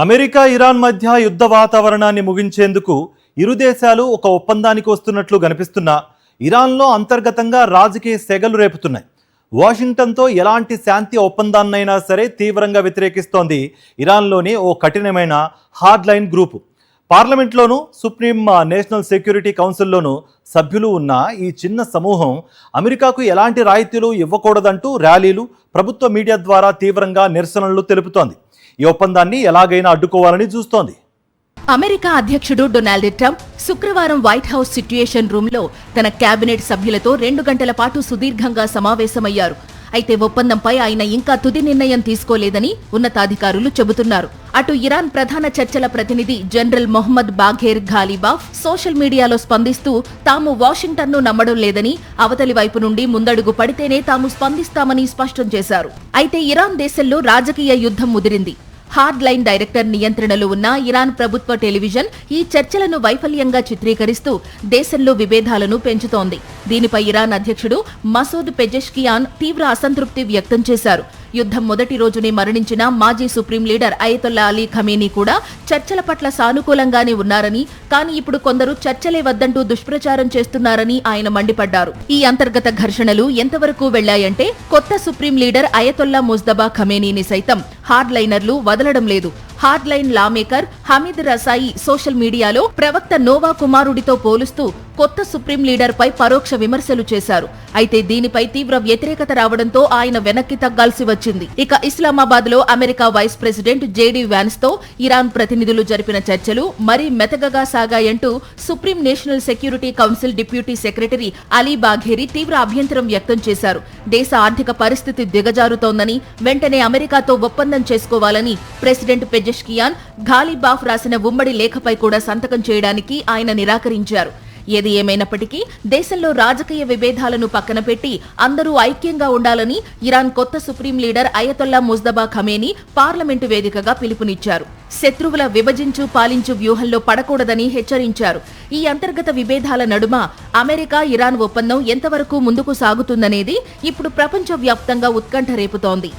America Iran మధ్య యుద్ధ వాతావరణాన్ని ముగించేందుకు ఇరు దేశాలు ఒక ఒప్పందానికి వస్తున్నట్లు కనిపిస్తున్నా ఇరాన్లో అంతర్గతంగా రాజకీయ సెగలు రేపుతున్నాయి. వాషింగ్టన్తో ఎలాంటి శాంతి ఒప్పందాన్నైనా సరే తీవ్రంగా వ్యతిరేకిస్తోంది ఇరాన్లోని ఓ కఠినమైన హార్డ్ లైన్ గ్రూపు. పార్లమెంట్లోనూ సుప్రీం నేషనల్ సెక్యూరిటీ కౌన్సిల్లోనూ సభ్యులు ఉన్న ఈ చిన్న సమూహం అమెరికాకు ఎలాంటి రాయితీలు ఇవ్వకూడదంటూ ర్యాలీలు, ప్రభుత్వ మీడియా ద్వారా తీవ్రంగా నిరసనలు తెలుపుతోంది. ఈ ఒప్పందాన్ని ఎలాగైనా అడ్డుకోవాలని చూస్తోంది. అమెరికా అధ్యక్షుడు డొనాల్డ్ ట్రంప్ శుక్రవారం వైట్ హౌస్ సిట్యుయేషన్ రూమ్లో తన కేబినెట్ సభ్యులతో 2 గంటల పాటు సుదీర్ఘంగా సమావేశమయ్యారు. అయితే ఒప్పందంపై ఆయన ఇంకా తుది నిర్ణయం తీసుకోలేదని ఉన్నతాధికారులు చెబుతున్నారు. అటు ఇరాన్ ప్రధాన చర్చల ప్రతినిధి జనరల్ మొహమ్మద్ బాఘేర్ ఘాలిబాఫ్ సోషల్ మీడియాలో స్పందిస్తూ తాము వాషింగ్టన్ను నమ్మడం లేదని, అవతలి వైపు నుండి ముందడుగు పడితేనే తాము స్పందిస్తామని స్పష్టం చేశారు. అయితే ఇరాన్ దేశంలో రాజకీయ యుద్ధం ముదిరింది. హార్డ్ లైన్ డైరెక్టర్ నియంత్రణలో ఉన్న ఇరాన్ ప్రభుత్వ టెలివిజన్ ఈ చర్చలను వైఫల్యంగా చిత్రీకరిస్తూ దేశంలో విభేదాలను పెంచుతోంది. దీనిపై ఇరాన్ అధ్యక్షుడు మసూద్ పెజెష్కియాన్ తీవ్ర అసంతృప్తి వ్యక్తం చేశారు. యుద్ధం మొదటి రోజునే మరణించిన మాజీ supreme leader Ayatollah Ali Khamenei కూడా చర్చల పట్ల సానుకూలంగానే ఉన్నారని, కానీ ఇప్పుడు కొందరు చర్చలే వద్దంటూ దుష్ప్రచారం చేస్తున్నారని ఆయన మండిపడ్డారు. ఈ అంతర్గత ఘర్షణలు ఎంతవరకు వెళ్లాయంటే కొత్త సుప్రీం లీడర్ అయతొల్లా ముజ్తబా ఖమేనీని సైతం హార్డ్ లైనర్లు వదలడం లేదు. హార్డ్ లైన్ లామేకర్ హమీద్ రసాయి సోషల్ మీడియాలో ప్రవక్త నోవా కుమారుడితో పోలుస్తూ కొత్త సుప్రీం లీడర్ పై పరోక్ష విమర్శలు చేశారు. అయితే దీనిపై తీవ్ర వ్యతిరేకత రావడంతో ఆయన వెనక్కి తగ్గాల్సి వచ్చింది. ఇక ఇస్లామాబాద్ లో America vice president JD Vance తో ఇరాన్ ప్రతినిధులు జరిపిన చర్చలు మరీ మెతకగా సాగాయంటూ supreme national security council deputy secretary Ali Bagheri తీవ్ర అభ్యంతరం వ్యక్తం చేశారు. దేశ ఆర్థిక పరిస్థితి దిగజారుతోందని, వెంటనే అమెరికాతో ఒప్పందం చేసుకోవాలని ప్రెసిడెంట్ పెజెష్కియాన్ ఘాలిబాఫ్ రాసిన ఉమ్మడి లేఖపై కూడా సంతకం చేయడానికి ఆయన నిరాకరించారు. ఏది ఏమైనప్పటికీ దేశంలో రాజకీయ విభేదాలను పక్కన పెట్టి అందరూ ఐక్యంగా ఉండాలని ఇరాన్ కొత్త supreme leader Ayatollah Mojtaba Khamenei parliament వేదికగా పిలుపునిచ్చారు. శత్రువుల విభజించు పాలించు వ్యూహంలో పడకూడదని హెచ్చరించారు. ఈ అంతర్గత విభేదాల నడుమ అమెరికా ఇరాన్ ఒప్పందం ఎంతవరకు ముందుకు సాగుతుందనేది ఇప్పుడు ప్రపంచవ్యాప్తంగా ఉత్కంఠ రేపుతోంది.